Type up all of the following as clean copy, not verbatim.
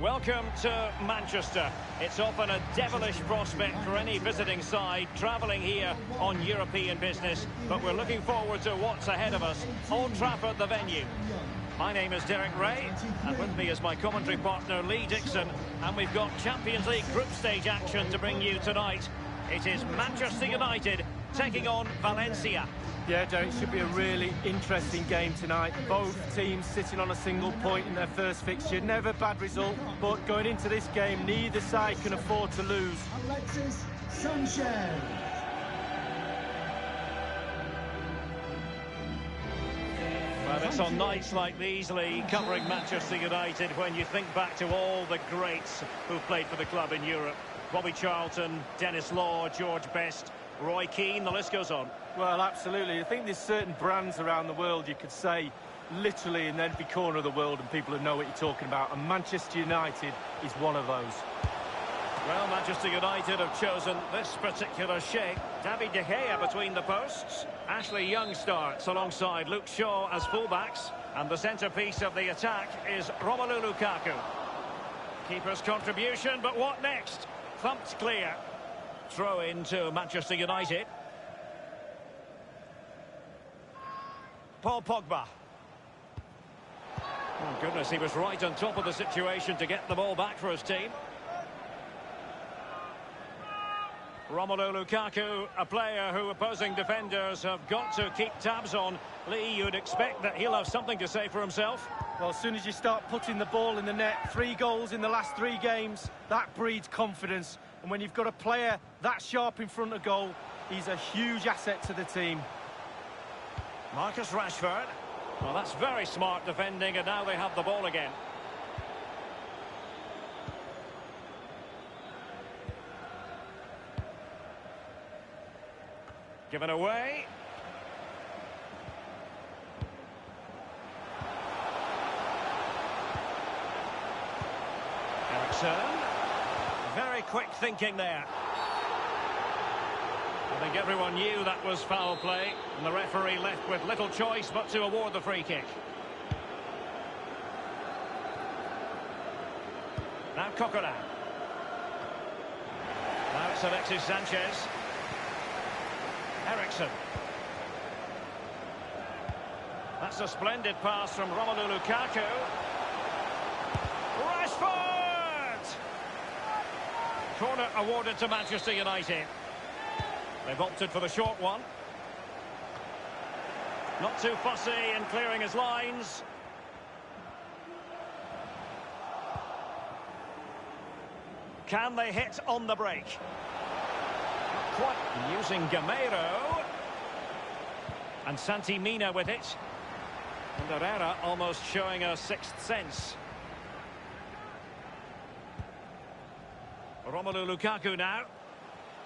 Welcome to Manchester. It's often a devilish prospect for any visiting side travelling here on European business, but we're looking forward to what's ahead of us. Old Trafford, the venue. My name is Derek Ray, and with me is my commentary partner Lee Dixon, and we've got Champions League group stage action to bring you tonight. It is Manchester United taking on Valencia. Yeah, Derek, it should be a really interesting game tonight. Both teams sitting on a single point in their first fixture. Never a bad result, but going into this game, neither side can afford to lose. Alexis Sanchez. Well, it's on nights like these, Lee, covering Manchester United when you think back to all the greats who've played for the club in Europe. Bobby Charlton, Dennis Law, George Best, Roy Keane, the list goes on. Well, absolutely. I think there's certain brands around the world you could say literally in every corner of the world and people would know what you're talking about. And Manchester United is one of those. Well, Manchester United have chosen this particular shape. David De Gea between the posts. Ashley Young starts alongside Luke Shaw as fullbacks. And the centrepiece of the attack is Romelu Lukaku. Keeper's contribution, but what next? Thumped clear. Throw into Manchester United. Paul Pogba. Oh, goodness, he was right on top of the situation to get the ball back for his team. Romelu Lukaku, a player who opposing defenders have got to keep tabs on. Lee, you'd expect that he'll have something to say for himself. Well, as soon as you start putting the ball in the net, 3 goals in the last 3 games, that breeds confidence. And when you've got a player that sharp in front of goal, he's a huge asset to the team. Marcus Rashford. Well, that's very smart defending, and now they have the ball again. Given away. Ericsson. Very quick thinking there. I think everyone knew that was foul play, and the referee left with little choice but to award the free kick. Now Coquelin. Now it's Alexis Sanchez. Ericsson. That's a splendid pass from Romelu Lukaku. Rashford! Corner awarded to Manchester United. They've opted for the short one. Not too fussy in clearing his lines. Can they hit on the break? Quite using Gamero. And Santi Mina with it. And Herrera almost showing a sixth sense. Romelu Lukaku now.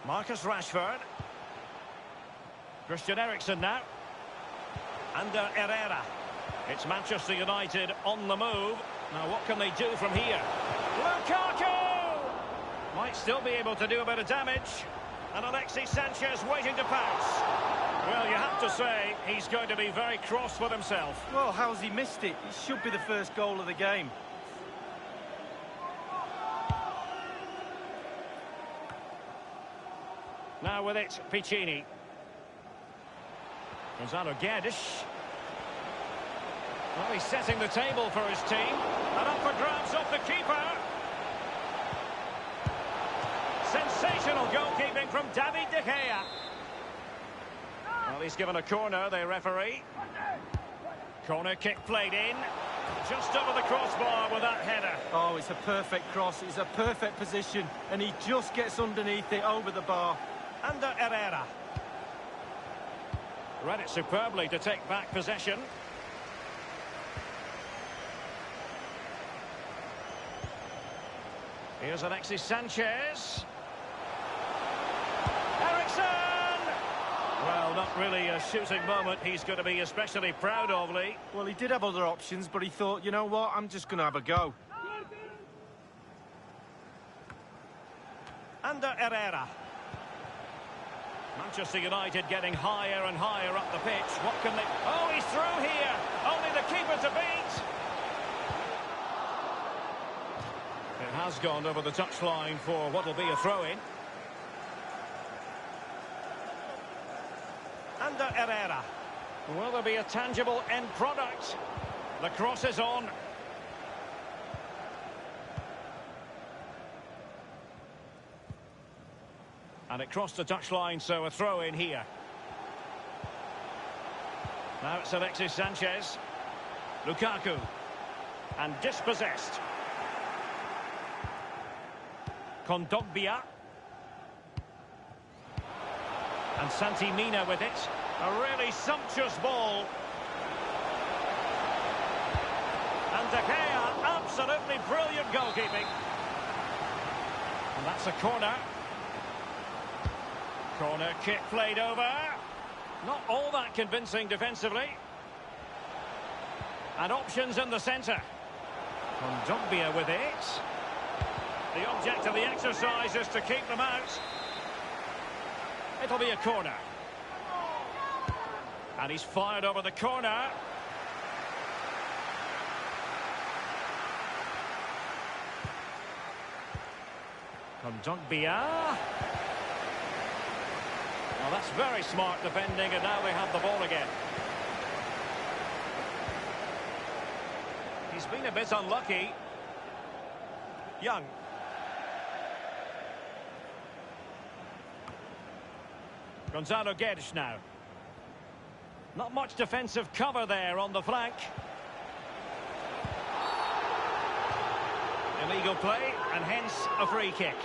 Marcus Rashford. Christian Eriksen now. And Herrera. It's Manchester United on the move. Now what can they do from here? Lukaku! Might still be able to do a bit of damage. And Alexis Sanchez waiting to pounce. Well, you have to say, he's going to be very cross with himself. Well, how's he missed it? It should be the first goal of the game. Now with it, Piccini. Gonzalo Guedes. Well, he's setting the table for his team. And up for grabs off the keeper. Sensational goalkeeping from David De Gea. Well, he's given a corner, the referee. Corner kick played in. Just over the crossbar with that header. Oh, it's a perfect cross. It's a perfect position. And he just gets underneath it over the bar. Under Herrera. Read it superbly to take back possession. Here's Alexis Sanchez. Ericsson! Well, not really a shooting moment he's going to be especially proud of, Lee. Well, he did have other options, but he thought, you know what, I'm just going to have a go. Under Herrera. Manchester United getting higher and higher up the pitch. What can they... Oh, he's through here. Only the keeper to beat. It has gone over the touchline for what will be a throw-in. Under Herrera. Will there be a tangible end product? The cross is on. And it crossed the touchline, so a throw-in here. Now it's Alexis Sanchez. Lukaku. And dispossessed. Kondogbia. And Santi Mina with it. A really sumptuous ball. And De Gea, absolutely brilliant goalkeeping. And that's a corner. Corner kick played over. Not all that convincing defensively. And options in the centre. Kondogbia with it. The object of the exercise is to keep them out. It'll be a corner. And he's fired over the corner. Kondogbia. Well, that's very smart defending, and now they have the ball again. He's been a bit unlucky. Young. Gonzalo Guedes now. Not much defensive cover there on the flank. Illegal play, and hence a free kick.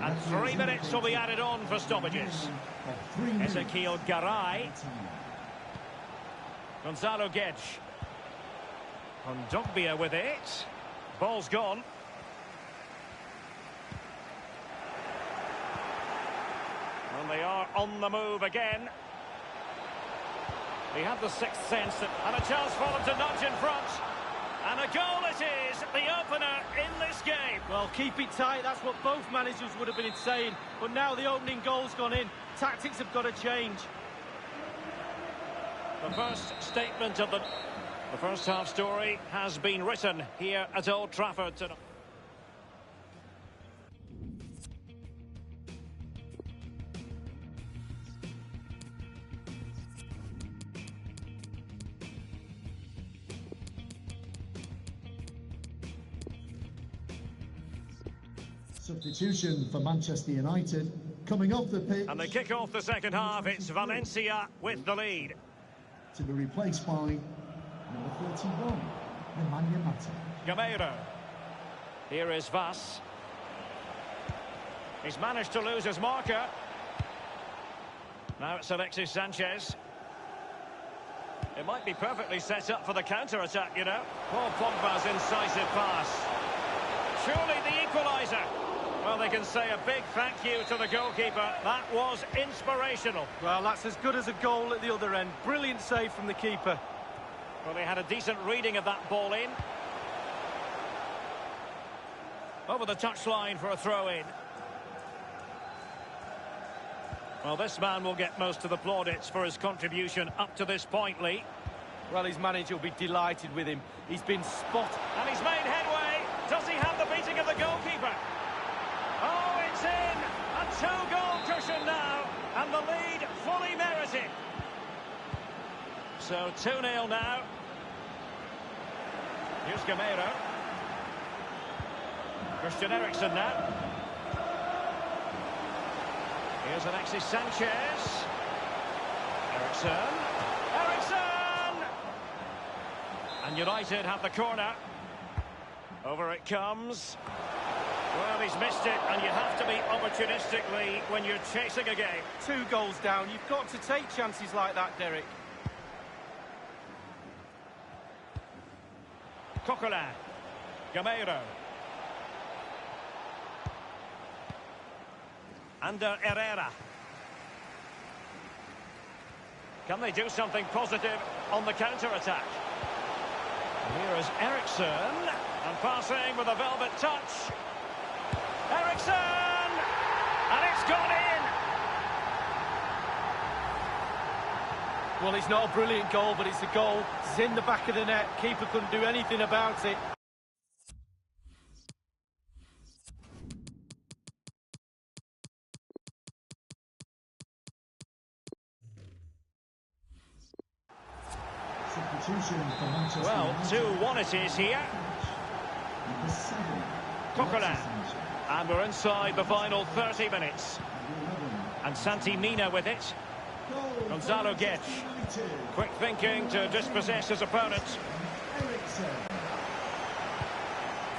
And 3 minutes will be added on for stoppages. Ezequiel Garay. Gonzalo Guedes. Kondogbia with it. Ball's gone. And they are on the move again. He had the sixth sense and a chance for them to nudge in front. And a goal it is, the opener in this game. Well, keep it tight, that's what both managers would have been saying. But now the opening goal's gone in. Tactics have got to change. The first statement of the first half story has been written here at Old Trafford tonight. Substitution for Manchester United. Coming off the pitch. And they kick off the second half. It's Valencia with the lead. To be replaced by number 31, Nemanja Matic. Gameiro. Here is Vas. He's managed to lose his marker. Now it's Alexis Sanchez. It might be perfectly set up for the counter-attack, you know. Paul Pogba's incisive pass. Surely the equaliser. Well, they can say a big thank you to the goalkeeper. That was inspirational. Well, that's as good as a goal at the other end. Brilliant save from the keeper. Well, they had a decent reading of that ball in. Over the touchline for a throw-in. Well, this man will get most of the plaudits for his contribution up to this point, Lee. Well, his manager will be delighted with him. He's been spot. And he's made headway. Does he have the beating of the goalkeeper? Oh, it's in! A 2-goal cushion now, and the lead fully merited. So 2-0 now. Here's Gameiro. Christian Eriksen now. Here's Alexis Sanchez. Eriksen. Eriksen! And United have the corner. Over it comes. Well, he's missed it, and you have to be opportunistically when you're chasing a game. 2 goals down. You've got to take chances like that, Derek. Coquelin. Gameiro. Under Herrera. Can they do something positive on the counter-attack? Here is Eriksen. And passing with a velvet touch. Eriksen! And it's gone in! Well, it's not a brilliant goal, but it's a goal. It's in the back of the net. Keeper couldn't do anything about it. Well, 2-1 it is here. Coquelin. And we're inside the final 30 minutes. And Santi Mina with it. Gonzalo Guedes. Quick thinking to dispossess his opponent.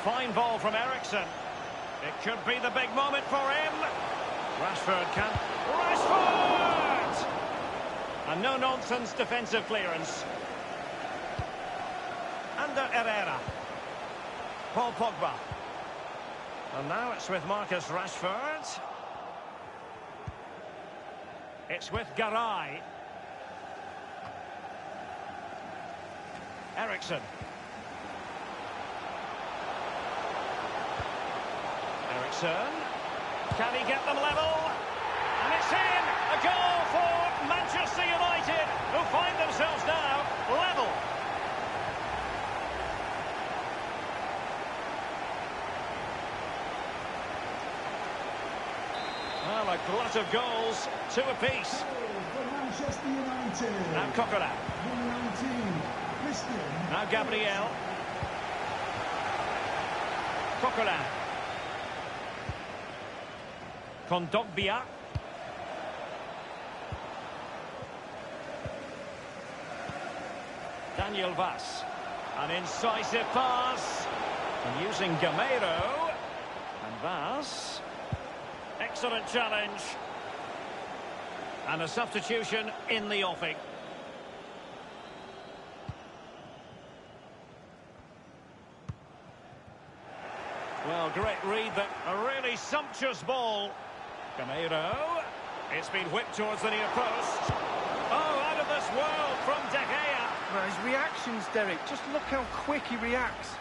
Fine ball from Eriksson. It could be the big moment for him. Rashford can... Rashford! A no-nonsense defensive clearance. Under Herrera. Paul Pogba. And now it's with Marcus Rashford. It's with Garay. Eriksson. Eriksson. Can he get them level? And it's in! A goal for Manchester United, who find themselves now level. Well, a glut of goals, 2 apiece. Manchester United. Now Coquelin. Number 19, Christian. Now Gabriel. Coquelin. Kondogbia. Daniel Vaz. An incisive pass. And using Gameiro. And Vaz. Excellent challenge. And a substitution in the offing. Well, great read, but a really sumptuous ball. Gameiro. It's been whipped towards the near post. Oh, out of this world from De Gea. Well, his reactions, Derek, just look how quick he reacts.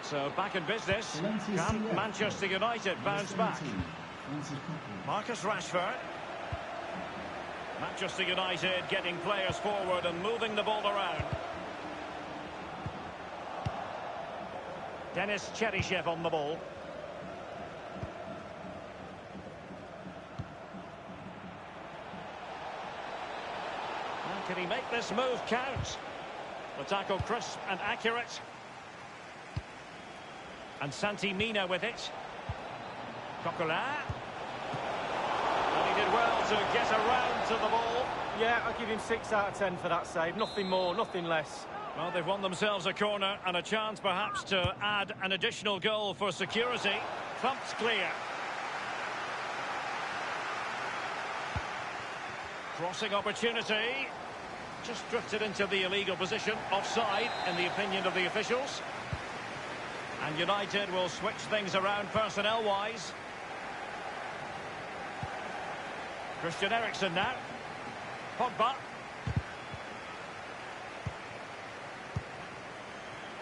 So back in business. Can Manchester United bounce back? Marcus Rashford. Manchester United getting players forward and moving the ball around. Denis Cheryshev on the ball. And can he make this move count? The tackle crisp and accurate. And Santi Mina with it. Coquelin. And he did well to get around to the ball. Yeah, I'll give him 6 out of 10 for that save. Nothing more, nothing less. Well, they've won themselves a corner and a chance perhaps to add an additional goal for security. Thumped clear. Crossing opportunity. Just drifted into the illegal position. Offside, in the opinion of the officials. And United will switch things around personnel-wise. Christian Eriksen now. Pogba.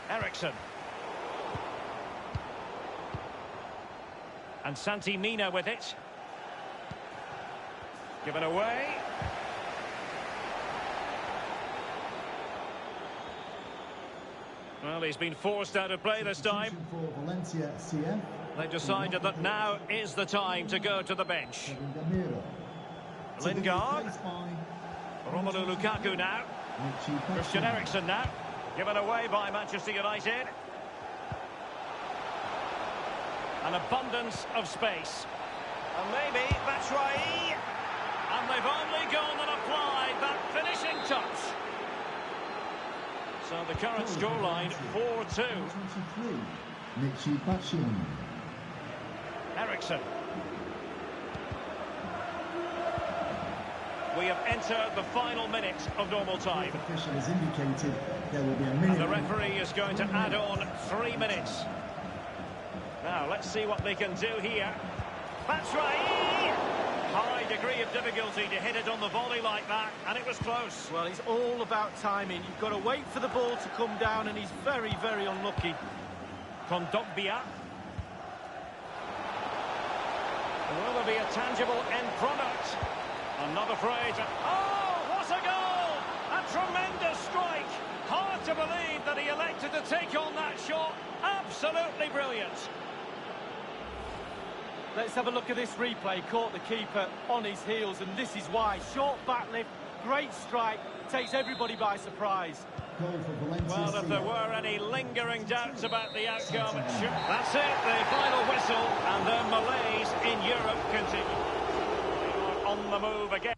Eriksen. And Santi Mina with it. Given away. Well, he's been forced out of play this time. They've decided that now is the time to go to the bench. Lingard. Romelu Lukaku now. Christian Eriksen now. Given away by Manchester United. An abundance of space. And maybe Batshuayi. And they've only gone and applied that finishing touch. So the current scoreline, 4-2. Eriksson. We have entered the final minute of normal time. And the referee is going to add on 3 minutes. Now, let's see what they can do here. Batshuayi! High degree of difficulty to hit it on the volley like that, and it was close. Well, it's all about timing. You've got to wait for the ball to come down, and he's very, very unlucky. Kondogbia. Will there be a tangible end product? I'm not afraid. Oh, what a goal! A tremendous strike! Hard to believe that he elected to take on that shot. Absolutely brilliant. Let's have a look at this replay. Caught the keeper on his heels, and this is why. Short back lift, great strike, takes everybody by surprise. Well, if there were any lingering doubts about the outcome, that's it, the final whistle, and the malaise in Europe continue. On the move again.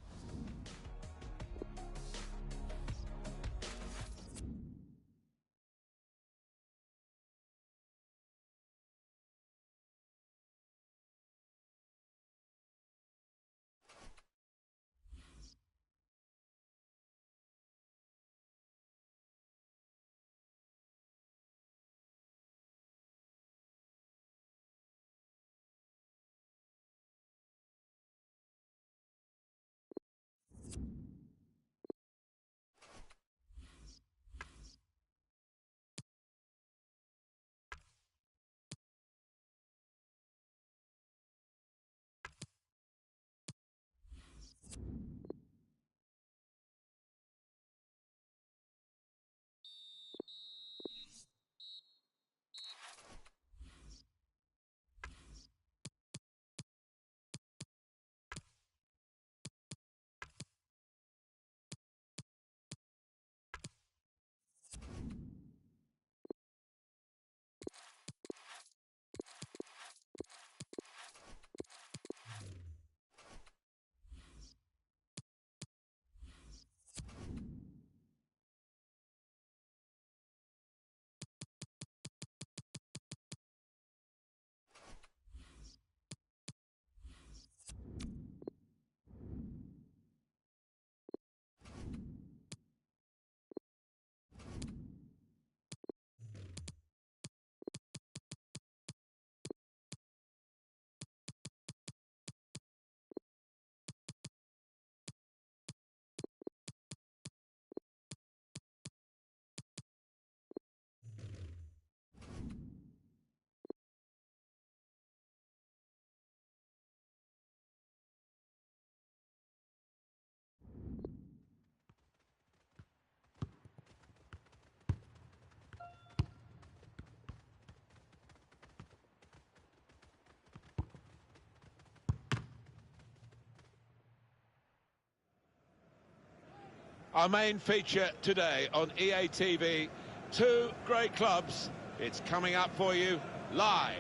Our main feature today on EA TV, two great clubs. It's coming up for you live.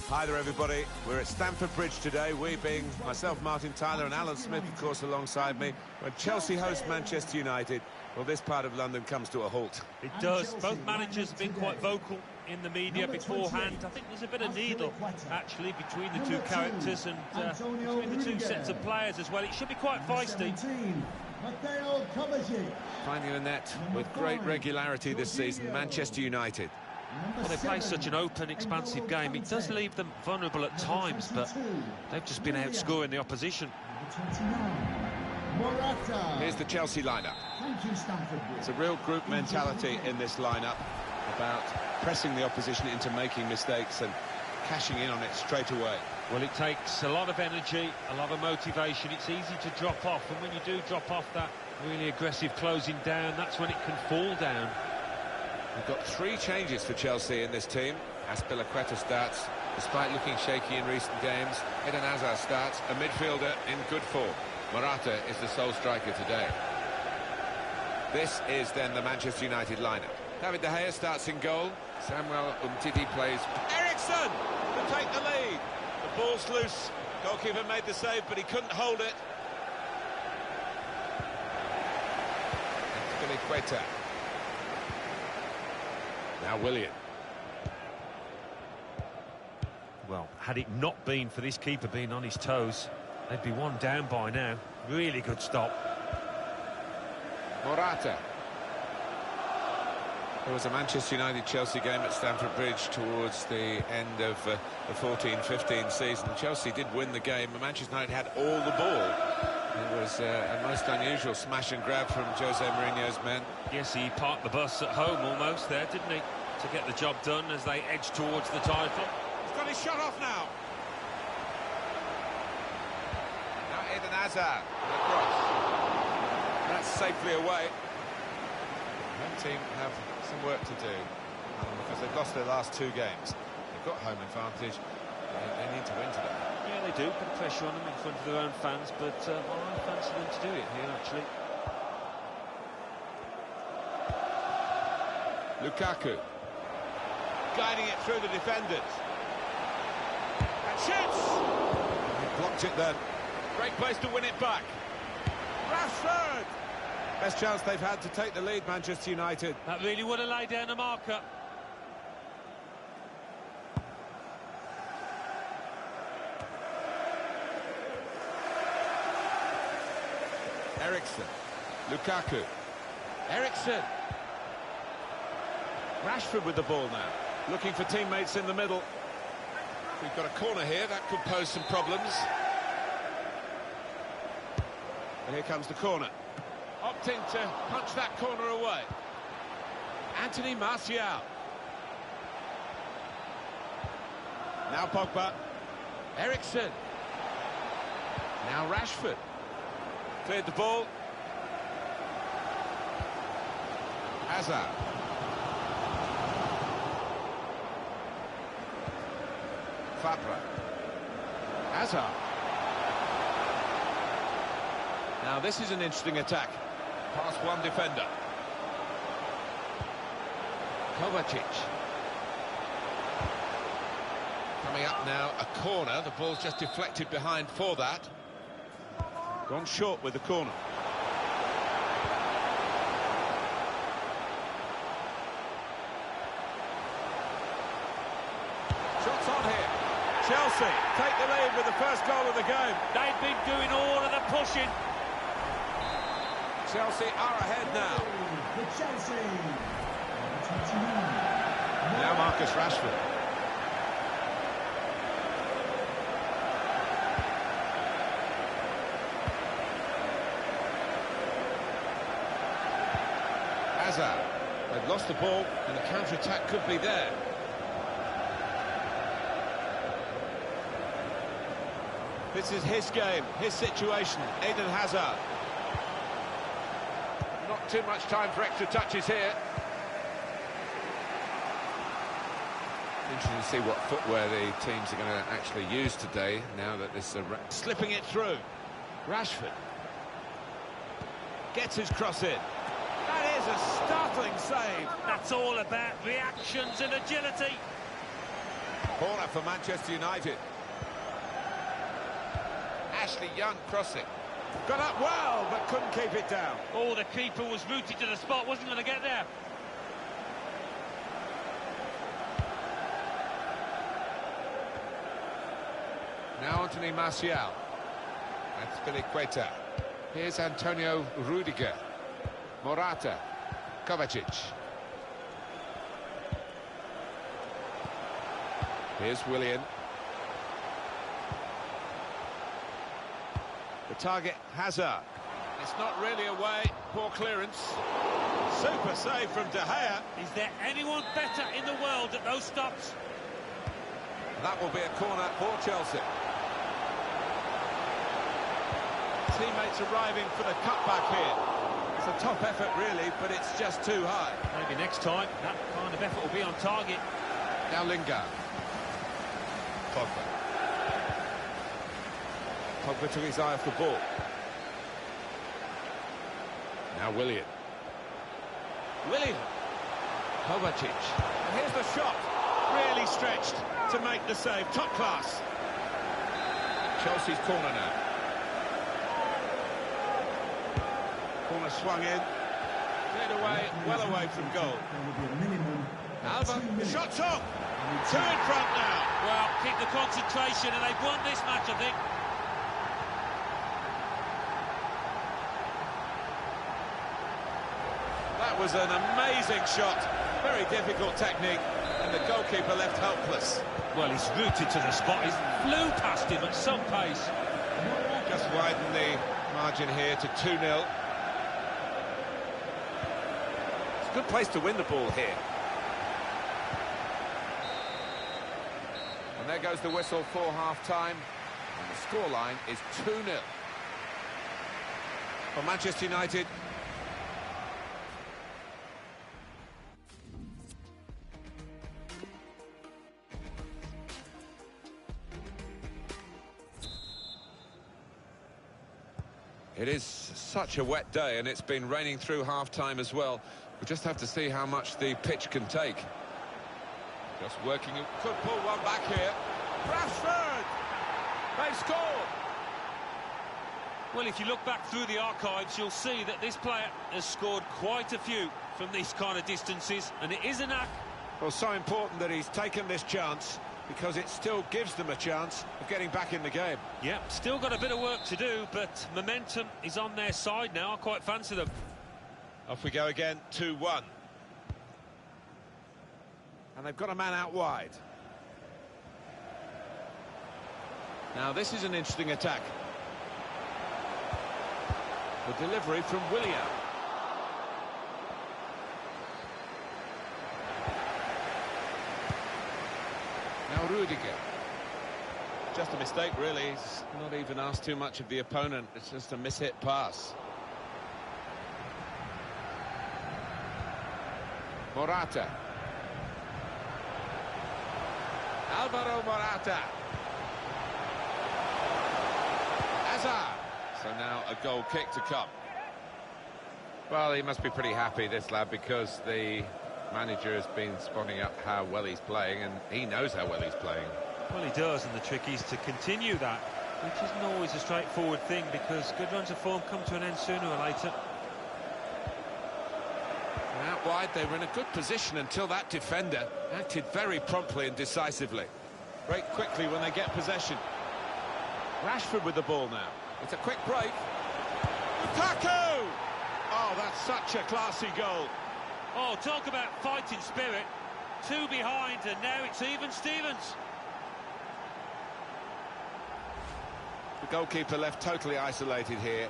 Hi there, everybody. We're at Stamford Bridge today, we being myself, Martin Tyler, and Alan Smith, of course, alongside me. When Chelsea host Manchester United, well, this part of London comes to a halt. It does. Both managers have been quite vocal in the media beforehand. I think there's a bit of needle, actually, between the two characters and between the two sets of players as well. It should be quite feisty. Finding the net with great regularity this season, Manchester United. Well, they play such an open, expansive game. It does leave them vulnerable at times, but they've just been outscoring the opposition. Here's the Chelsea lineup. It's a real group mentality in this lineup about pressing the opposition into making mistakes and cashing in on it straight away. Well, it takes a lot of energy, a lot of motivation. It's easy to drop off, and when you do drop off that really aggressive closing down, that's when it can fall down. We've got three changes for Chelsea in this team. Azpilicueta starts, despite looking shaky in recent games. Eden Hazard starts, a midfielder in good form. Morata is the sole striker today. This is then the Manchester United lineup. David De Gea starts in goal. Samuel Umtiti plays. Eriksson to take the lead. The ball's loose. Goalkeeper made the save, but he couldn't hold it. Azpilicueta. Now Willian. Well, had it not been for this keeper being on his toes, they'd be one down by now. Really good stop. Morata. There was a Manchester United-Chelsea game at Stamford Bridge towards the end of the 14-15 season. Chelsea did win the game, but Manchester United had all the ball. It was a most unusual smash and grab from Jose Mourinho's men. Yes, he parked the bus at home almost there, didn't he? To get the job done as they edge towards the title. He's got his shot off now. Now Eden Hazard. Across. That's safely away. Home team have some work to do because they've lost their last 2 games. They've got home advantage. They need to win today. Yeah, they do. Put pressure on them in front of their own fans, but I fancy them to do it here, actually. Lukaku. Guiding it through the defenders. And shoots! He blocked it then. Great place to win it back. Rashford! Best chance they've had to take the lead, Manchester United. That really would have laid down a marker. Eriksen. Lukaku. Eriksen. Rashford with the ball now. Looking for teammates in the middle. We've got a corner here, that could pose some problems. And here comes the corner. Opting to punch that corner away. Anthony Martial. Now Pogba. Eriksen. Now Rashford. Cleared the ball. Hazard. Fabra. Hazard. Now this is an interesting attack. Past one defender. Kovacic. Coming up now, a corner. The ball's just deflected behind for that. Gone short with the corner. Shots on here. Chelsea take the lead with the first goal of the game. They've been doing all of the pushing. Chelsea are ahead now. For Chelsea. Number 29. Now Marcus Rashford. Hazard. They've lost the ball and the counter-attack could be there. This is his game, his situation. Eden Hazard. Not too much time for extra touches here. Interesting to see what footwear the teams are going to actually use today, now that this... Slipping it through. Rashford. Gets his cross in. That is a startling save. That's all about reactions and agility. Corner for Manchester United. Ashley Young crossing. Got up well, but couldn't keep it down. Oh, the keeper was rooted to the spot, wasn't going to get there. Now Anthony Martial. That's Spilicueta. Here's Antonio Rudiger. Morata. Kovacic. Here's Willian. The target, Hazard. It's not really away. Poor clearance. Super save from De Gea. Is there anyone better in the world at those stops? That will be a corner for Chelsea. Teammates arriving for the cutback here. It's a top effort, really, but it's just too high. Maybe next time, that kind of effort will be on target. Now Lingard. Pogba. Pogba took his eye off the ball. Now Willian. Willian. Kovacic. And here's the shot. Really stretched to make the save. Top class. Chelsea's corner now. Corner swung in. Cleared away, well away from goal. There will be a minimum of Alba, 2 minutes. shot's up. 2 in front now. Well, keep the concentration, and they've won this match, I think. That was an amazing shot. Very difficult technique, and the goalkeeper left helpless. Well, he's rooted to the spot. He flew past him at some pace. Just widen the Margin here to 2-0. It's a good place to win the ball here. And there goes the whistle for half-time. And the scoreline is 2-0. For Manchester United. It is such a wet day, and it's been raining through half-time as well. We just have to see how much the pitch can take. Just working, could pull one back here. Rashford! They've scored! Well, if you look back through the archives, you'll see that this player has scored quite a few from these kind of distances, and it is a knack. Well, so important that he's taken this chance, because it still gives them a chance of getting back in the game. Yeah, still got a bit of work to do, but momentum is on their side now. I quite fancy them. Off we go again, 2-1. And they've got a man out wide. Now, this is an interesting attack. The delivery from Willian. Now Rudiger. Just a mistake, really. He's not even asked too much of the opponent. It's just a mishit pass. Morata. Alvaro Morata. Hazard. So now a goal kick to come. Well, he must be pretty happy, this lad, because the manager has been spotting up how well he's playing, and he knows how well he's playing. Well, he does, and the trick is to continue that, which isn't always a straightforward thing, because good runs of form come to an end sooner or later. And out wide, they were in a good position until that defender acted very promptly and decisively. Break quickly when they get possession. Rashford with the ball now. It's a quick break. Lukaku! Oh, that's such a classy goal. Oh, talk about fighting spirit. Two behind, and now it's even Stevens. The goalkeeper left totally isolated here,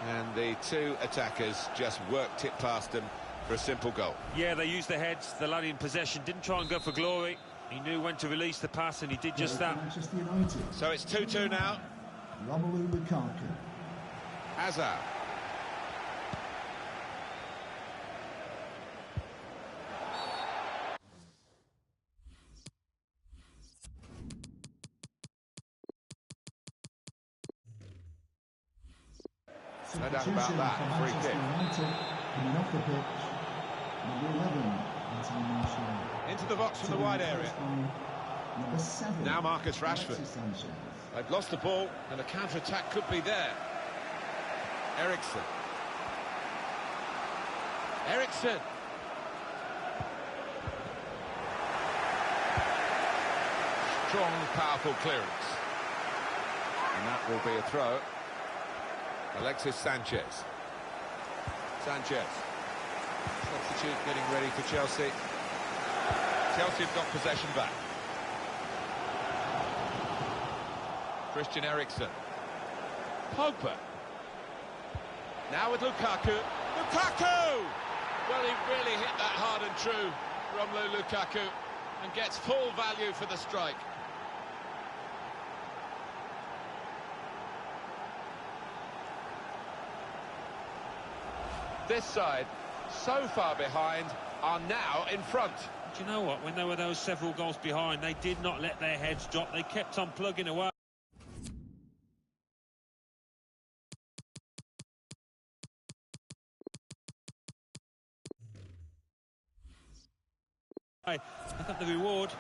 and the two attackers just worked it past them for a simple goal. Yeah, they used their heads. The lad in possession didn't try and go for glory. He knew when to release the pass, and he did just that. So it's 2-2 now. Romelu Lukaku. Hazard. No doubt about that, free kick. Coming off the pitch, number 11, international. Into the box from the wide area. Number 7. Now Marcus Rashford. They've lost the ball, and a counter-attack could be there. Eriksen. Eriksen. Strong, powerful clearance. And that will be a throw. Alexis Sanchez. Sanchez. Substitute getting ready for Chelsea. Chelsea have got possession back. Christian Eriksen. Pogba. Now with Lukaku. Lukaku! Well, he really hit that hard and true, Romelu Lukaku, and gets full value for the strike. This side, so far behind, are now in front. Do you know what? When they were those several goals behind, they did not let their heads drop. They kept on plugging away. I got the reward.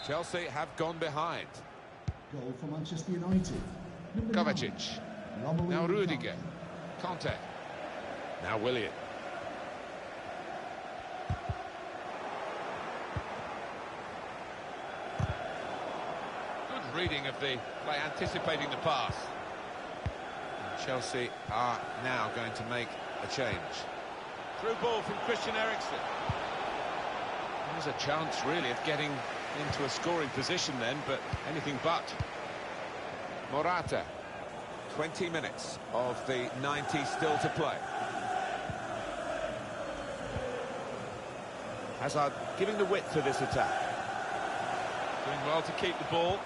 Chelsea have gone behind. Goal for Manchester United. Kovacic. Now Rudiger. Conte. Now Willian. Good reading of the play, anticipating the pass. And Chelsea are now going to make a change. Through ball from Christian Eriksen. There's a chance, really, of getting into a scoring position then, but anything but. Morata. 20 minutes of the 90 still to play. Hazard giving the width to this attack. Doing well to keep the ball.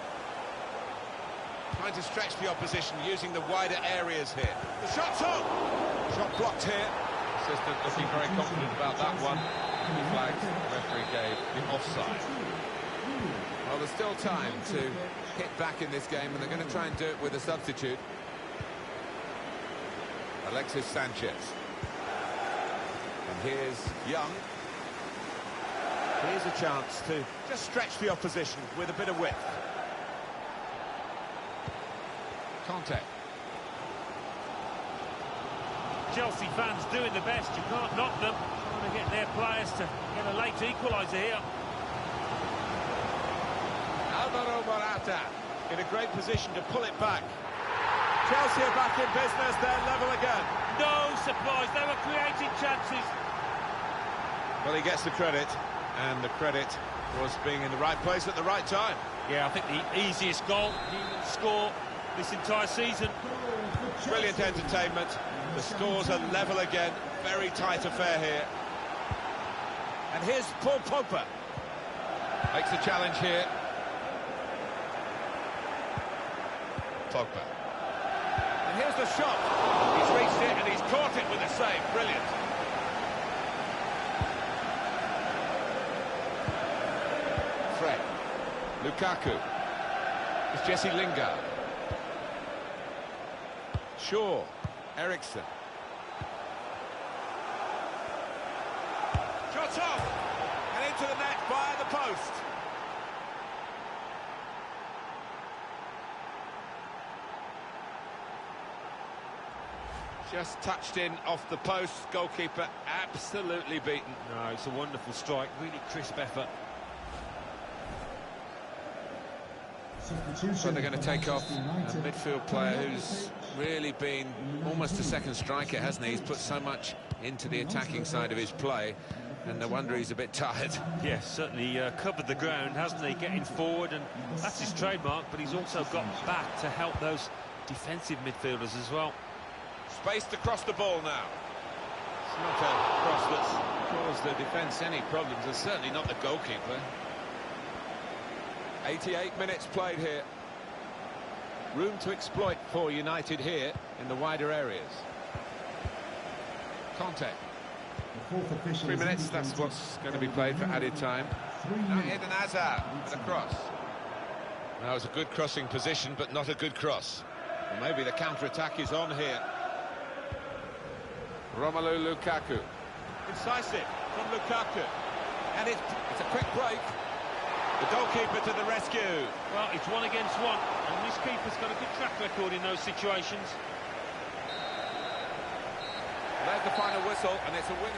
Trying to stretch the opposition using the wider areas here. The shot's on! Shot blocked here. Assistant looking very confident about that one. He flagged, the referee gave the offside. Well, there's still time to hit back in this game, and they're going to try and do it with a substitute. Alexis Sanchez. And here's Young. Here's a chance to just stretch the opposition with a bit of width. Conte. Chelsea fans doing the best, you can't knock them. Trying to get their players to get a late equaliser here. Alvaro Morata in a great position to pull it back. Chelsea are back in business, they're level again. No surprise, they were creating chances. Well, he gets the credit, and the credit was being in the right place at the right time. Yeah, I think the easiest goal he will score this entire season. Brilliant entertainment. The scores are level again. Very tight affair here. And here's Paul Pogba. Makes a challenge here. Pogba. And here's the shot. He's reached it and he's caught it with a save. Brilliant. Fred. Lukaku. It's Jesse Lingard. Shaw. Eriksson. Shot off! And into the net via the post. Just touched in off the post. Goalkeeper absolutely beaten. No, it's a wonderful strike, really crisp effort. So they're going to take off a midfield player who's really been almost a second striker, hasn't he? He's put so much into the attacking side of his play, and no wonder he's a bit tired. Yes, certainly covered the ground, hasn't he? Getting forward, and that's his trademark, but he's also got back to help those defensive midfielders as well. Spaced across the ball now. It's not a cross that's caused the defence any problems, and certainly not the goalkeeper. 88 minutes played here. Room to exploit for United here in the wider areas. Conte. 3 minutes, that's what's going to be played for added time. Now Eden Hazard with a cross. That was a good crossing position, but not a good cross. Well, maybe the counter-attack is on here. Romelu Lukaku. Incisive from Lukaku. And it's a quick break. The goalkeeper to the rescue. Well, it's 1 against 1, and this keeper's got a good track record in those situations. There's the final whistle, and it's a win.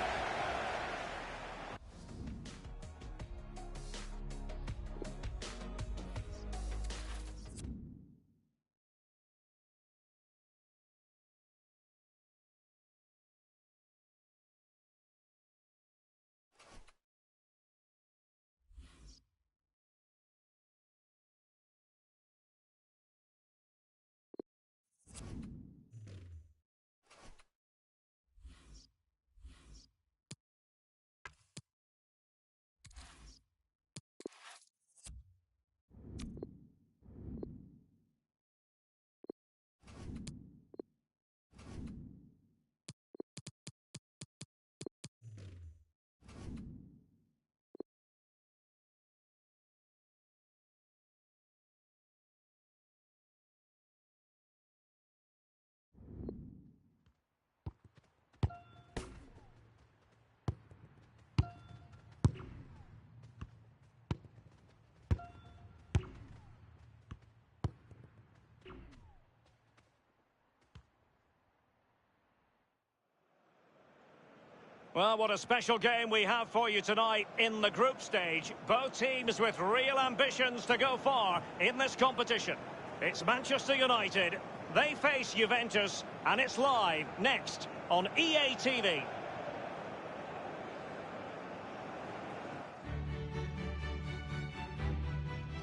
Well, what a special game we have for you tonight in the group stage. Both teams with real ambitions to go far in this competition. It's Manchester United. They face Juventus, and it's live next on EA TV.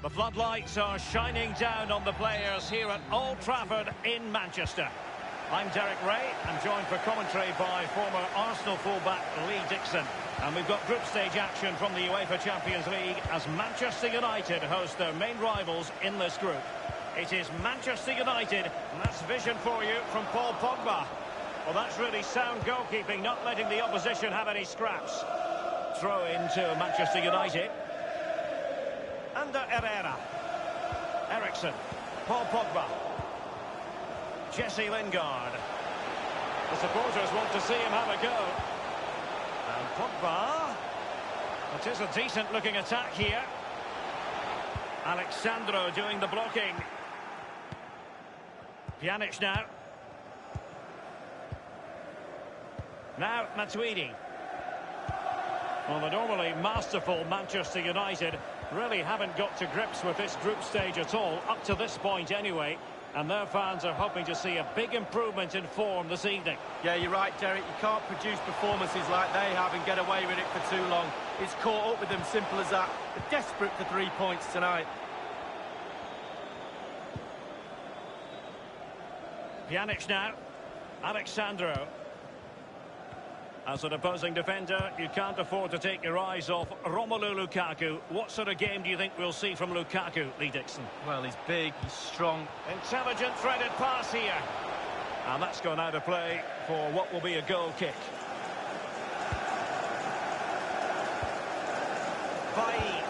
The floodlights are shining down on the players here at Old Trafford in Manchester. I'm Derek Ray. I'm joined for commentary by former Arsenal fullback Lee Dixon. And we've got group stage action from the UEFA Champions League as Manchester United host their main rivals in this group. It is Manchester United, and that's vision for you from Paul Pogba. Well, that's really sound goalkeeping, not letting the opposition have any scraps. Throw into Manchester United. Under Herrera. Eriksen. Paul Pogba. Jesse Lingard. The supporters want to see him have a go. And Pogba. It is a decent-looking attack here. Alexandro doing the blocking. Pjanic now. Now Matuidi. Well, the normally masterful Manchester United really haven't got to grips with this group stage at all, up to this point anyway, and their fans are hoping to see a big improvement in form this evening. Yeah, you're right, Derek. You can't produce performances like they have and get away with it for too long. It's caught up with them, simple as that. They're desperate for 3 points tonight. Pjanic now. Alexandro. As an opposing defender, you can't afford to take your eyes off Romelu Lukaku. What sort of game do you think we'll see from Lukaku, Lee Dixon? Well, he's big, he's strong. Intelligent threaded pass here. And that's gone out of play for what will be a goal kick. Bailly.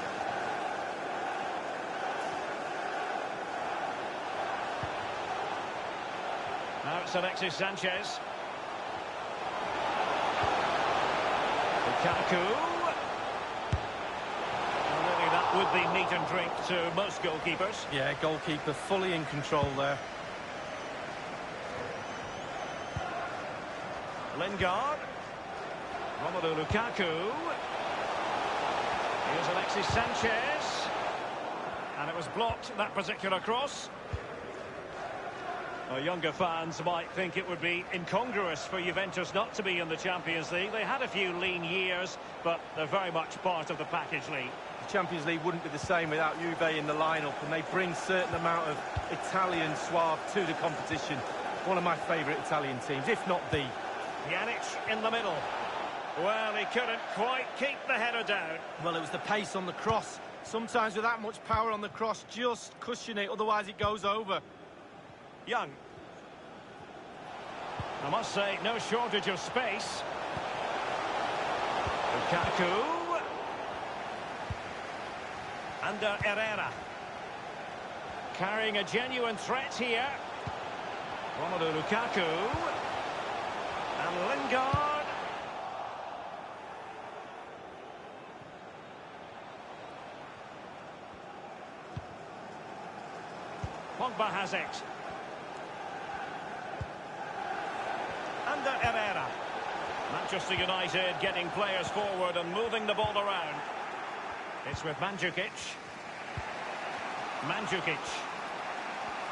Now it's Alexis Sanchez. Lukaku. Well, really, that would be meat and drink to most goalkeepers. Yeah, goalkeeper fully in control there. Lingard. Romelu Lukaku. Here's Alexis Sanchez. And it was blocked, that particular cross. Well, younger fans might think it would be incongruous for Juventus not to be in the Champions League. They had a few lean years, but they're very much part of the package league. The Champions League wouldn't be the same without Juve in the lineup, and they bring a certain amount of Italian suave to the competition. One of my favourite Italian teams, if not the. Pjanic in the middle. Well, he couldn't quite keep the header down. Well, it was the pace on the cross. Sometimes with that much power on the cross, just cushion it, otherwise it goes over. Young. I must say, no shortage of space. Lukaku. Under Herrera. Carrying a genuine threat here. Romelu Lukaku. And Lingard. Pogba has it. Under Herrera. Manchester United getting players forward and moving the ball around. It's with Mandzukic. Mandzukic.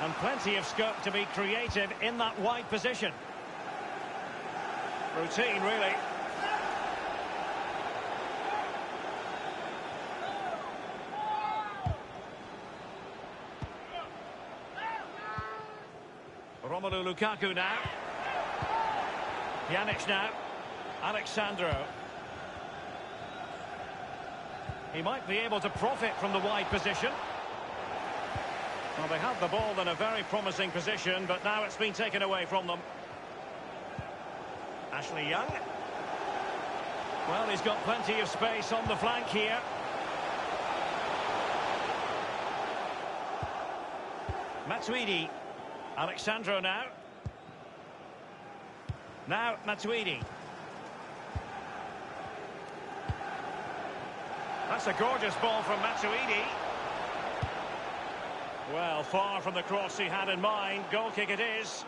And plenty of scope to be creative in that wide position. Routine, really. Romelu Lukaku now. Pjanic now. Alexandro. He might be able to profit from the wide position. Well, they have the ball in a very promising position, but now it's been taken away from them. Ashley Young. Well, he's got plenty of space on the flank here. Matuidi. Alexandro now. Now Matuidi. That's a gorgeous ball from Matuidi. Well, far from the cross he had in mind. Goal kick it is.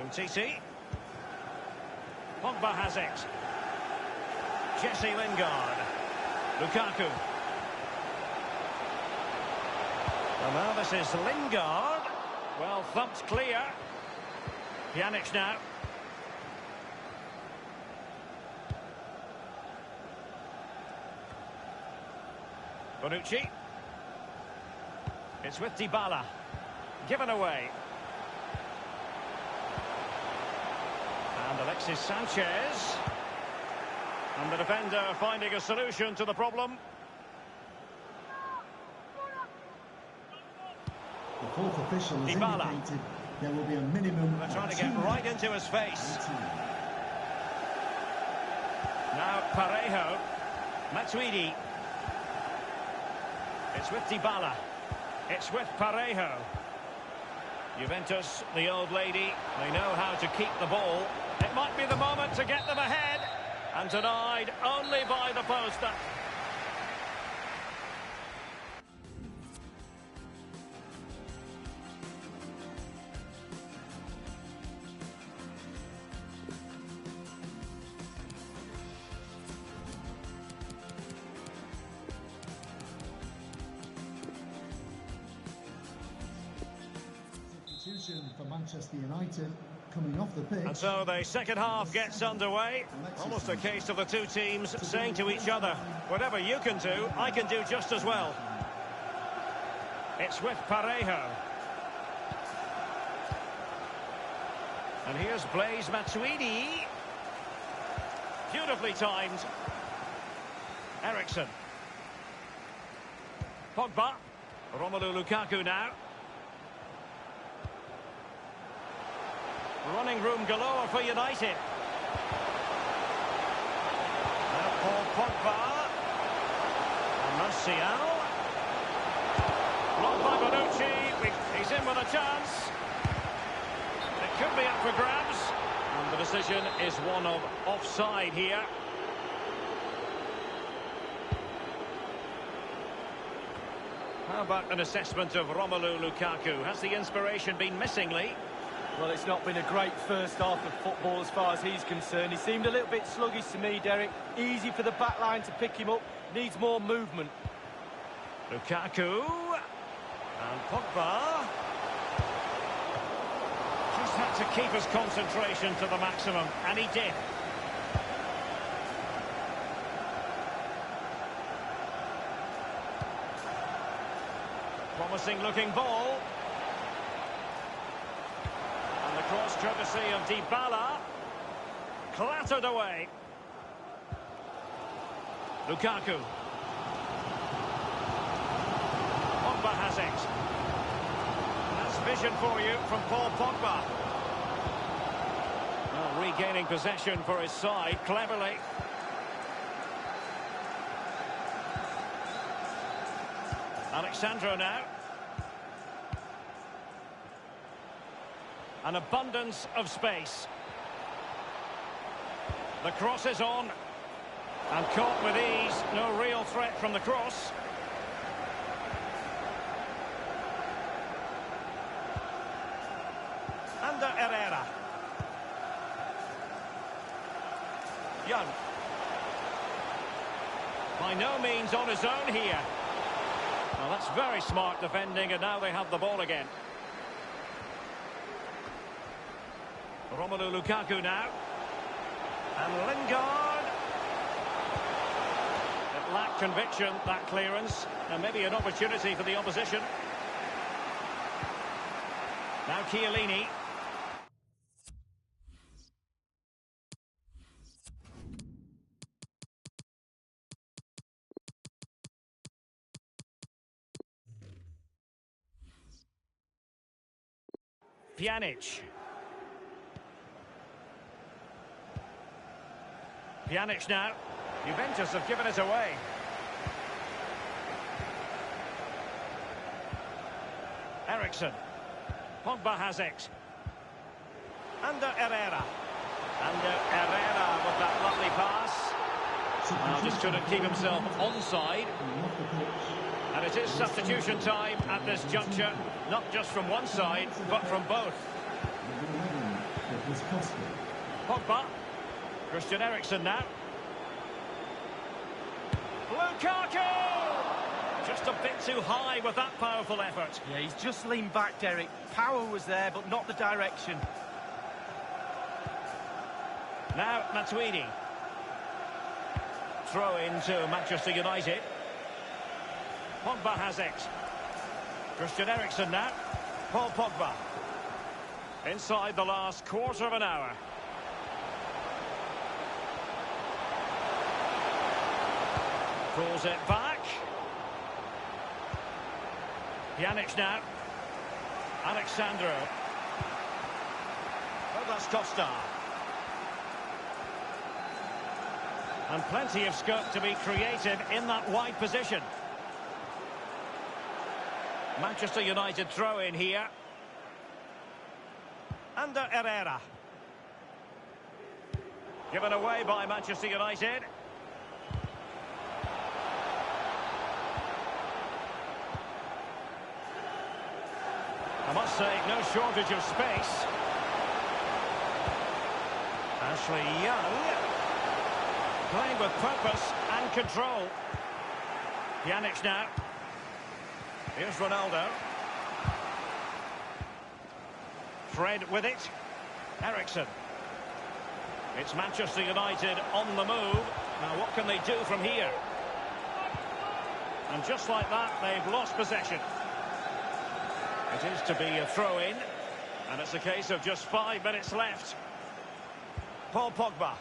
Umtiti. Pogba has it. Jesse Lingard. Lukaku. Well, now this is Lingard. Well, thumped clear. Pjanic now. Bonucci. It's with Dybala. Given away. And Alexis Sanchez. And the defender finding a solution to the problem. The fourth official has Dybala. indicated there will be a minimum. They're trying to get right into his face. Now Parejo. Matuidi. It's with Dybala. It's with Parejo. Juventus, the old lady, they know how to keep the ball. It might be the moment to get them ahead. And denied only by the poster. For Manchester United coming off the pitch. And so the second half gets underway. Almost a case of the two teams saying to each other, whatever you can do, I can do just as well. It's with Parejo. And here's Blaise Matuidi. Beautifully timed. Eriksen. Pogba. Romelu Lukaku now. Running room galore for United. Now Paul Pogba. Martial. Blocked by Bonucci. He's in with a chance. It could be up for grabs. And the decision is one of offside here. How about an assessment of Romelu Lukaku? Has the inspiration been missing, Lee? Well, it's not been a great first half of football as far as he's concerned. He seemed a little bit sluggish to me, Derek. Easy for the back line to pick him up. Needs more movement. Lukaku. And Pogba. Just had to keep his concentration to the maximum, and he did. Promising looking ball. And the cross courtesy of Dybala. Clattered away. Lukaku. Pogba has it. That's vision for you from Paul Pogba. Well, regaining possession for his side cleverly. Alexandro now. An abundance of space. The cross is on. And caught with ease. No real threat from the cross. Under Herrera. Young. By no means on his own here. Well, that's very smart defending, and now they have the ball again. Romelu Lukaku now. And Lingard. It lacked conviction, that clearance. And maybe an opportunity for the opposition. Now Chiellini. Pjanic. Pjanic now. Juventus have given it away. Eriksen. Pogba has it. Under Herrera. Under Herrera with that lovely pass. Well, just couldn't keep himself onside. And it is substitution time at this juncture, not just from one side, but from both. Pogba. Christian Eriksen now. Lukaku! Just a bit too high with that powerful effort. Yeah, he's just leaned back, Derek. Power was there, but not the direction. Now Matuidi. Throw into Manchester United. Pogba has it. Christian Eriksen now. Paul Pogba. Inside the last quarter of an hour. Pulls it back. Pjanic now. Alexandro. Oh, that's Costa. And plenty of scope to be creative in that wide position. Manchester United throw in here. Under Herrera. Given away by Manchester United. I must say, no shortage of space. Ashley Young. Playing with purpose and control. Pjanic now. Here's Ronaldo. Fred with it. Eriksen. It's Manchester United on the move. Now what can they do from here? And just like that, they've lost possession. It is to be a throw-in. And it's a case of just 5 minutes left. Paul Pogba.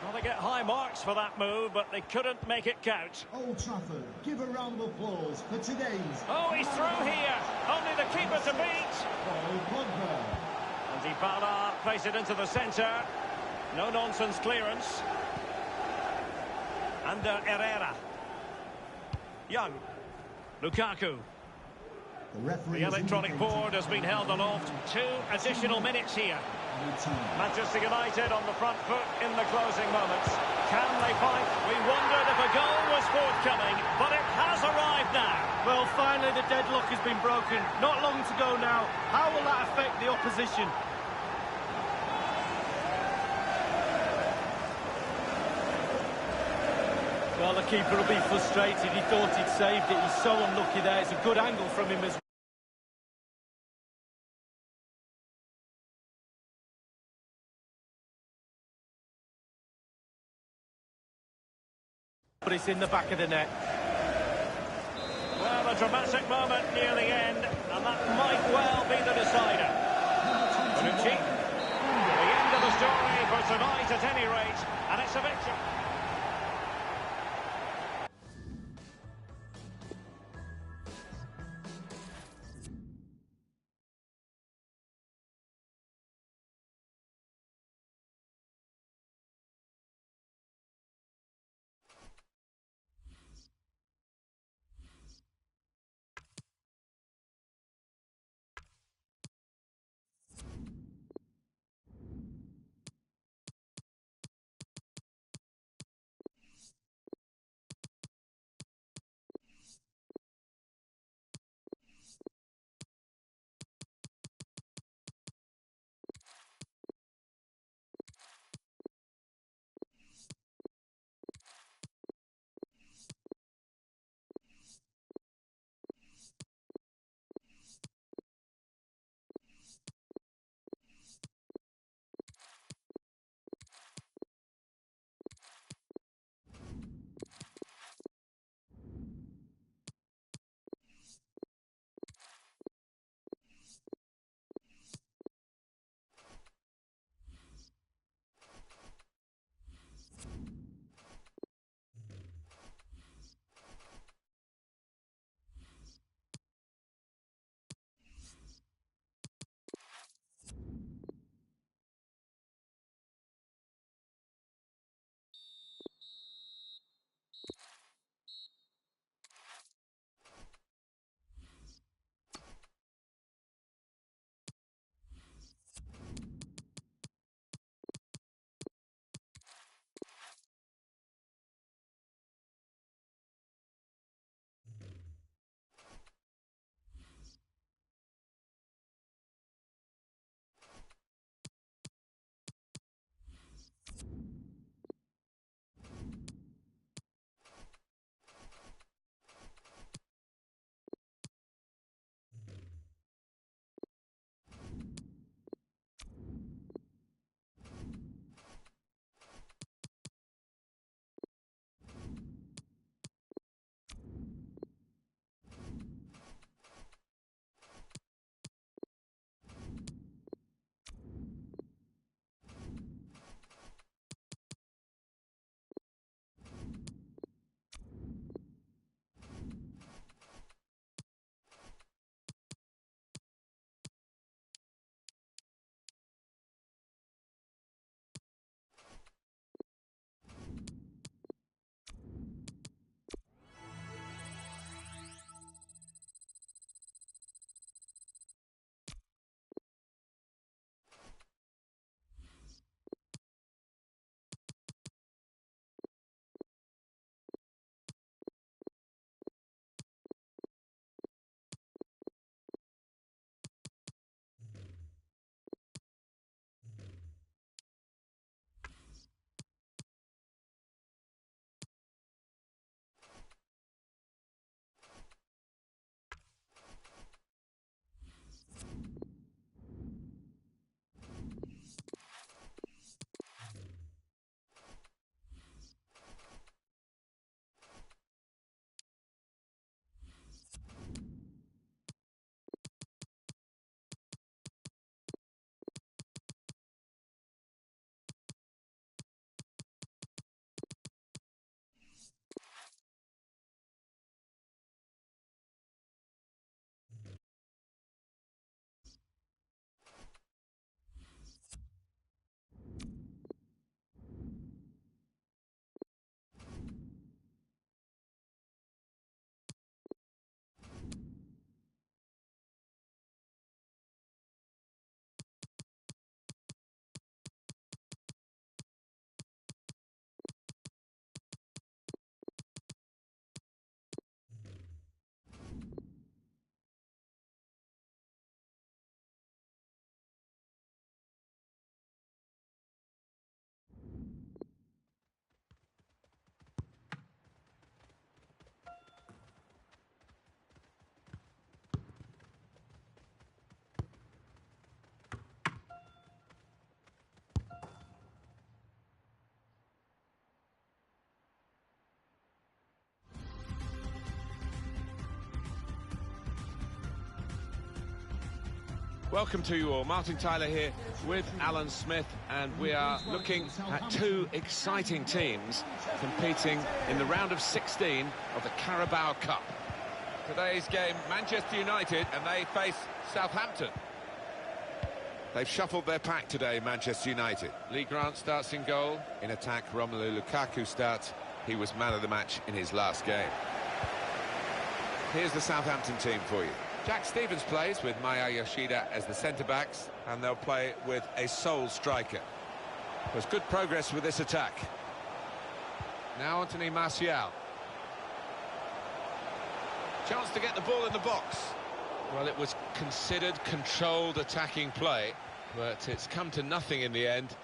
Well, they get high marks for that move, but they couldn't make it count. Old Trafford, give a round of applause for today's... Oh, he's through here. Only the keeper to beat. Paul Pogba. And Dybala plays it into the centre. No-nonsense clearance. Under Herrera. Young. Lukaku. The electronic board has been held aloft. 2 additional minutes here. Manchester United on the front foot in the closing moments. Can they fight? We wondered if a goal was forthcoming, but it has arrived now. Well, finally the deadlock has been broken. Not long to go now. How will that affect the opposition? Well, the keeper will be frustrated. He thought he'd saved it. He's so unlucky there. It's a good angle from him as well. But it's in the back of the net. Well, a dramatic moment near the end, and that might well be the decider. Bonucci. The end of the story for tonight at any rate, and it's a victory. Welcome to you all. Martin Tyler here with Alan Smith, and we are looking at two exciting teams competing in the round of 16 of the Carabao Cup. Today's game, Manchester United, and they face Southampton. They've shuffled their pack today, Manchester United. Lee Grant starts in goal. In attack, Romelu Lukaku starts. He was man of the match in his last game. Here's the Southampton team for you. Jack Stevens plays with Maya Yoshida as the centre-backs, and they'll play with a sole striker. There's good progress with this attack. Now Anthony Martial. Chance to get the ball in the box. Well, it was considered controlled attacking play, but it's come to nothing in the end.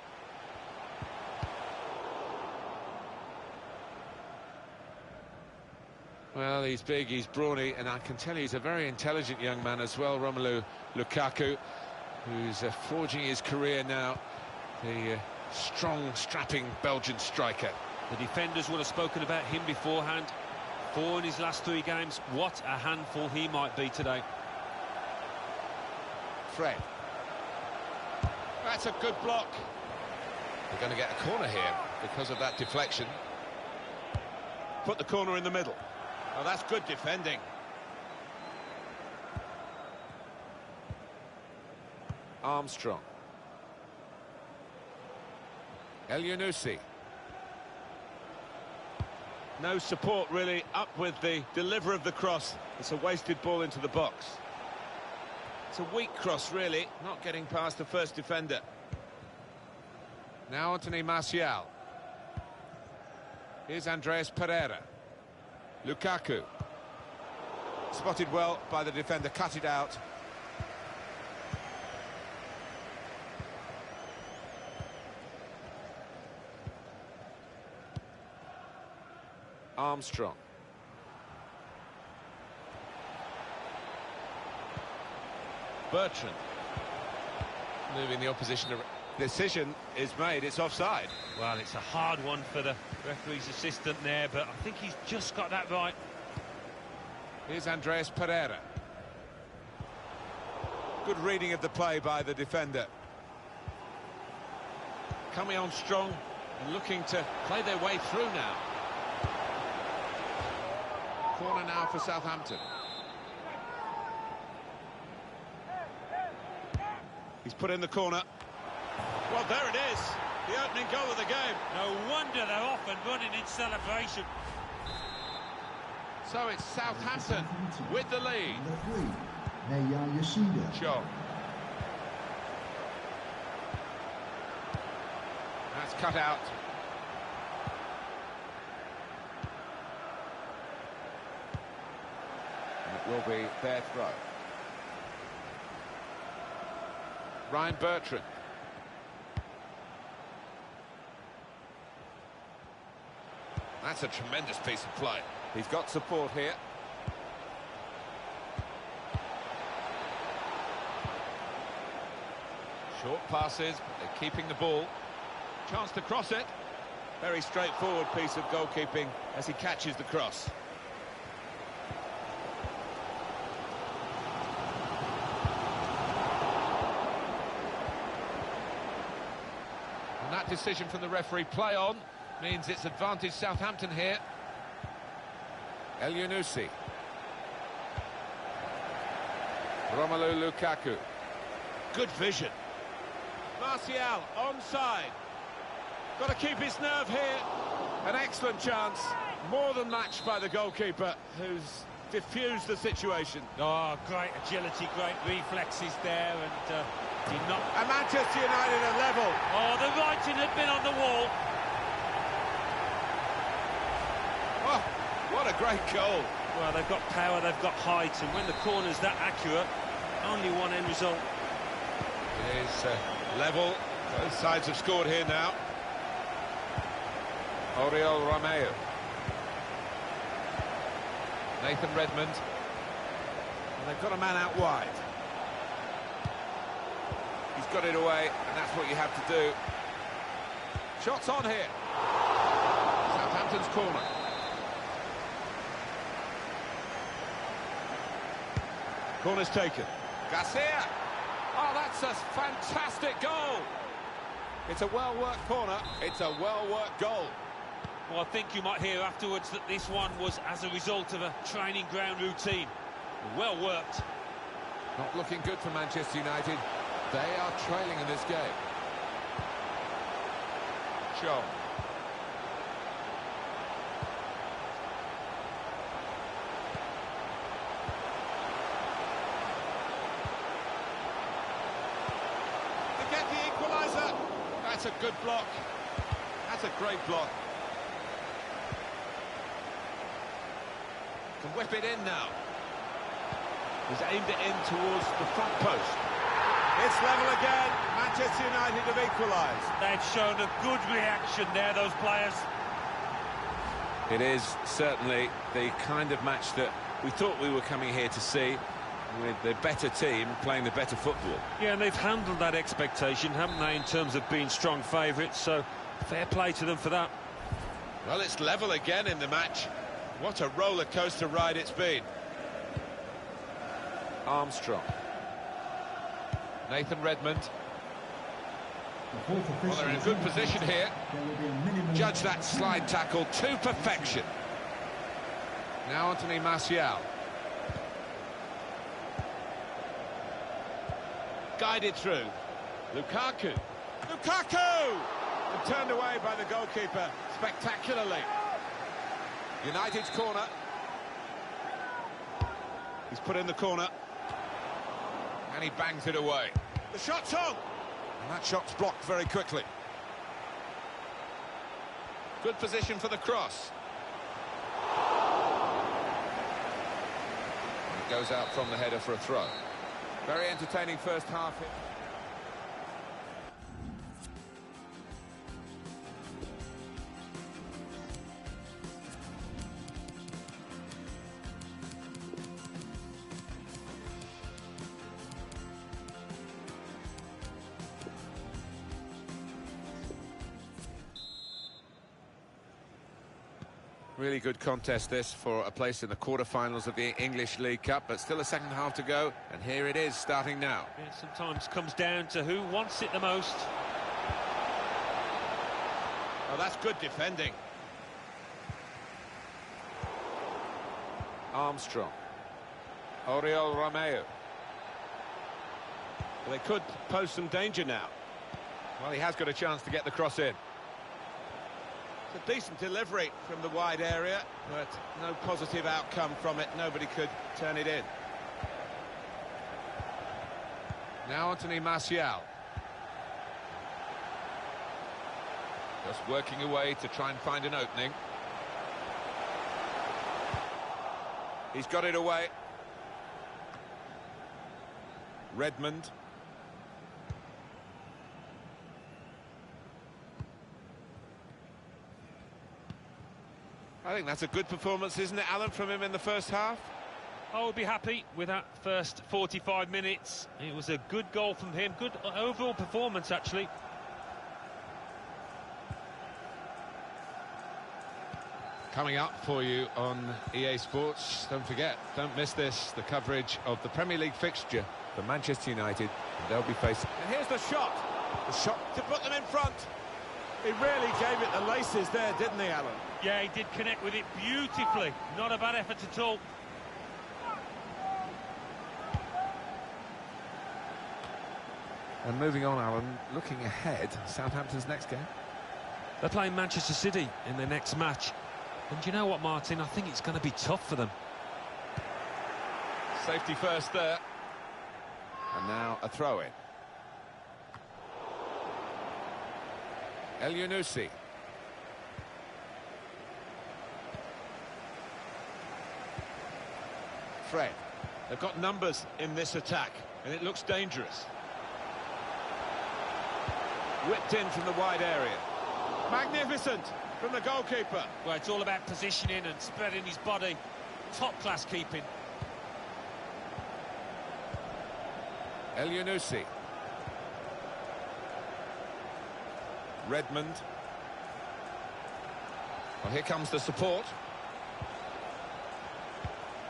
Well, he's big, he's brawny, and I can tell you he's a very intelligent young man as well, Romelu Lukaku, who's forging his career now, the strong, strapping Belgian striker. The defenders would have spoken about him beforehand. 4 in his last 3 games. What a handful he might be today. Fred. That's a good block. They're going to get a corner here because of that deflection. Put the corner in the middle. Oh, that's good defending. Armstrong. El Yunusi. No support really up with the deliver of the cross. It's a wasted ball into the box. It's a weak cross really, not getting past the first defender. Now Anthony Martial. Here's Andreas Pereira. Lukaku. Spotted well by the defender, cut it out. Armstrong. Bertrand. Moving the opposition. Decision is made, it's offside. Well, it's a hard one for the referee's assistant there, but I think he's just got that right. Here's Andreas Pereira. Good reading of the play by the defender. Coming on strong and looking to play their way through now. Corner now for Southampton. He's put in the corner. Well, there it is, the opening goal of the game. No wonder they're off and running in celebration. So it's Southampton with the lead. Maya Yoshida. Sure. That's cut out. And it will be their throw. Ryan Bertrand. That's a tremendous piece of play. He's got support here. Short passes, but they're keeping the ball. Chance to cross it. Very straightforward piece of goalkeeping as he catches the cross. And that decision from the referee, play on, means it's advantage Southampton here. El Yunusi. Romelu Lukaku. Good vision. Martial onside. Got to keep his nerve here. An excellent chance. More than matched by the goalkeeper, who's diffused the situation. Oh, great agility, great reflexes there, and did not... And Manchester United are level. Oh, the writing had been on the wall. Oh, what a great goal. Well, they've got power, they've got height, and when the corner's that accurate, only one end result. It is level. Both sides have scored here now. Oriol Romeu. Nathan Redmond. And they've got a man out wide. He's got it away, and that's what you have to do. Shots on here. Southampton's corner. Corner's taken. Garcia. Oh, that's a fantastic goal. It's a well-worked corner. It's a well-worked goal. Well, I think you might hear afterwards that this one was as a result of a training ground routine. Well worked. Not looking good for Manchester United. They are trailing in this game. Shaw. To get the equaliser. That's a good block. That's a great block. Can whip it in now. He's aimed it in towards the front post. It's level again. Manchester United have equalised. They've shown a good reaction there, those players. It is certainly the kind of match that we thought we were coming here to see, with the better team playing the better football. Yeah, and they've handled that expectation, haven't they, in terms of being strong favourites, so fair play to them for that. Well, it's level again in the match. What a roller coaster ride it's been. Armstrong. Nathan Redmond. Well, they're in a good position here. Judge that slide tackle to perfection. Now Anthony Martial. Guided through. Lukaku. Lukaku! And turned away by the goalkeeper spectacularly. United's corner. He's put in the corner. And he bangs it away. The shot's on! And that shot's blocked very quickly. Good position for the cross. And it goes out from the header for a throw. Very entertaining first half here. Really good contest this for a place in the quarter-finals of the English League Cup, but still a second half to go, and here it is starting now. It sometimes comes down to who wants it the most. Oh, that's good defending. Armstrong. Oriol Romeu. Well, they could pose some danger now. Well, he has got a chance to get the cross in. It's a decent delivery from the wide area, but no positive outcome from it. Nobody could turn it in. Now Anthony Martial. Just working away to try and find an opening. He's got it away. Redmond. I think that's a good performance, isn't it, Alan, from him in the first half? I would be happy with that first 45 minutes. It was a good goal from him, good overall performance, actually. Coming up for you on EA Sports, don't forget, don't miss this, the coverage of the Premier League fixture for Manchester United. They'll be facing... And here's the shot. The shot to put them in front. He really gave it the laces there, didn't he, Alan? Yeah, he did connect with it beautifully. Not a bad effort at all. And moving on, Alan, looking ahead, Southampton's next game. They're playing Manchester City in their next match. And you know what, Martin? I think it's going to be tough for them. Safety first there. And now a throw-in. El Yunusi. Fred. They've got numbers in this attack, and it looks dangerous. Whipped in from the wide area. Magnificent from the goalkeeper. Well, it's all about positioning and spreading his body. Top-class keeping. El Yunusi. Redmond. Well, here comes the support.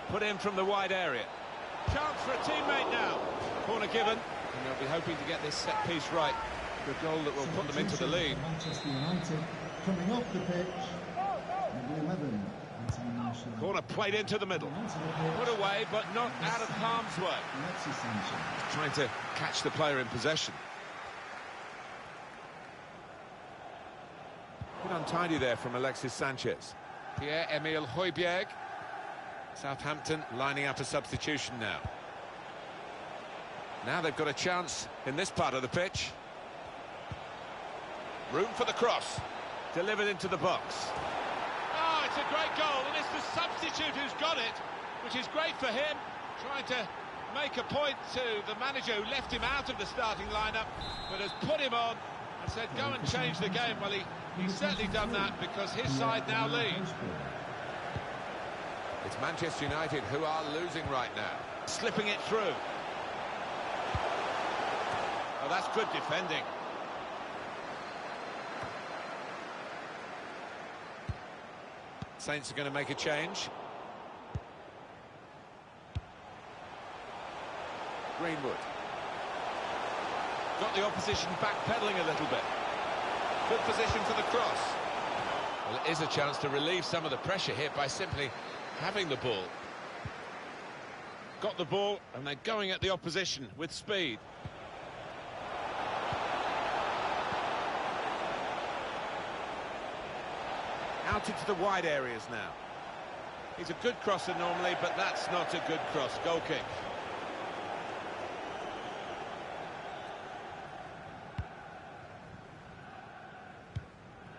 Put in from the wide area. Chance for a teammate now. Corner given. And they'll be hoping to get this set piece right. The goal that will put them into the lead. Manchester United coming off the pitch. Number 11, Anthony Martial. Corner played into the middle. Put away, but not out of harm's way. Alexis Sanchez. Trying to catch the player in possession. A bit untidy there from Alexis Sanchez. Pierre-Emile Højbjerg. Southampton lining up a substitution now. Now they've got a chance in this part of the pitch. Room for the cross. Delivered into the box. Oh, it's a great goal, and it's the substitute who's got it, which is great for him. Trying to make a point to the manager who left him out of the starting lineup, but has put him on and said, go and change the game. Well, he's certainly done that because his side now leads. It's Manchester United who are losing right now. Slipping it through. Oh, that's good defending. Saints are going to make a change. Greenwood. Got the opposition backpedaling a little bit. Good position for the cross. Well, it is a chance to relieve some of the pressure here by simply having the ball. Got the ball, and they're going at the opposition with speed. Out into the wide areas now. He's a good crosser normally, but that's not a good cross. Goal kick.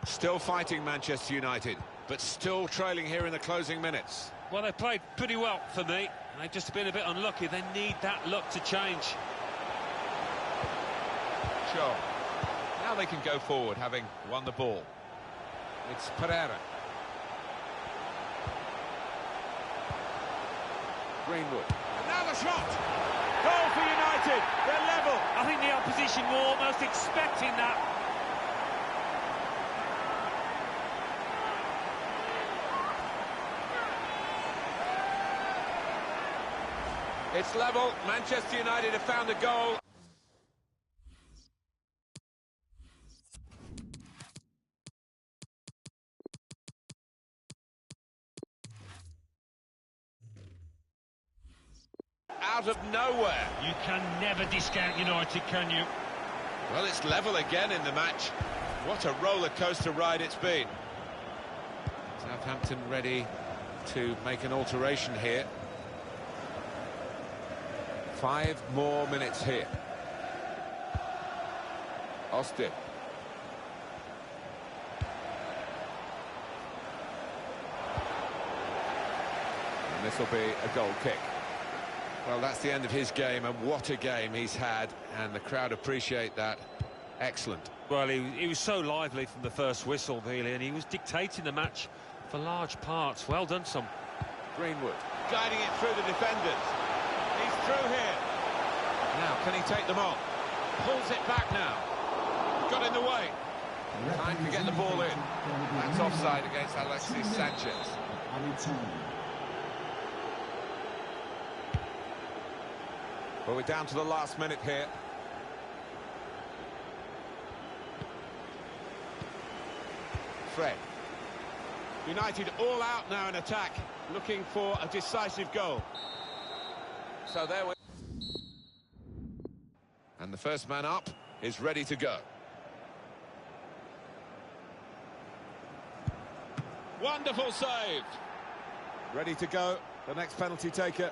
Still fighting Manchester United, but still trailing here in the closing minutes. Well, they played pretty well for me. They've just been a bit unlucky. They need that luck to change. Sure. Now they can go forward, having won the ball. It's Pereira. Greenwood. And now the shot! Goal for United! They're level! I think the opposition were almost expecting that. It's level. Manchester United have found a goal. Out of nowhere. You can never discount United, can you? Well, it's level again in the match. What a roller coaster ride it's been. Southampton ready to make an alteration here. 5 more minutes here. Austin. And this will be a goal kick. Well, that's the end of his game, and what a game he's had, and the crowd appreciate that. Excellent. Well, he was so lively from the first whistle, really, and he was dictating the match for large parts. Well done, son. Greenwood. Guiding it through the defenders. He's through here. Now, can he take them on? Pulls it back now. Got in the way. Time to get the ball in. That's offside against Alexis Sanchez. Well, we're down to the last minute here. Fred. United all out now in attack, looking for a decisive goal. So there we... And the first man up is ready to go. Wonderful save. Ready to go, the next penalty taker.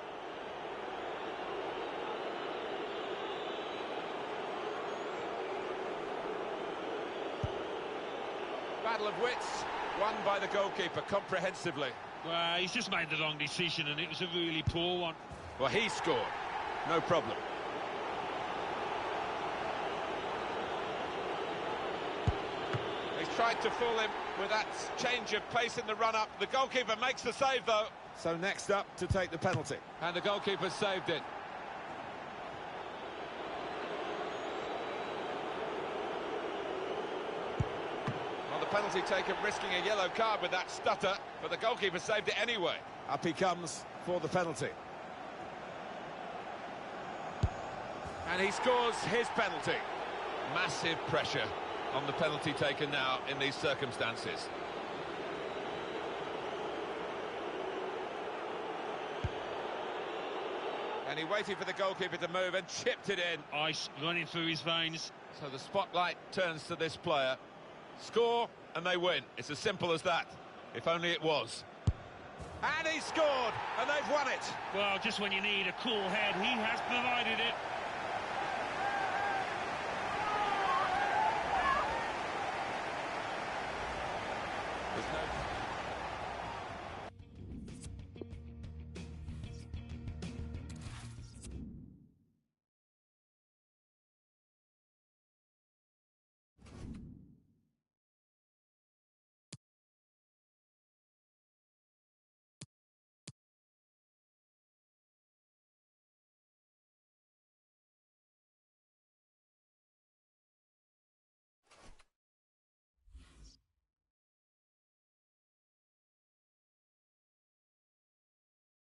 Battle of wits, won by the goalkeeper comprehensively. Well, he's just made the wrong decision, and it was a really poor one. Well, he scored. No problem. He's tried to fool him with that change of pace in the run-up. The goalkeeper makes the save, though. So next up to take the penalty. And the goalkeeper saved it. Well, the penalty taken, risking a yellow card with that stutter, but the goalkeeper saved it anyway. Up he comes for the penalty. And he scores his penalty. Massive pressure on the penalty taken now in these circumstances. And he waited for the goalkeeper to move and chipped it in. Ice running through his veins. So the spotlight turns to this player. Score and they win. It's as simple as that. If only it was. And he scored and they've won it. Well, just when you need a cool head, he has provided it.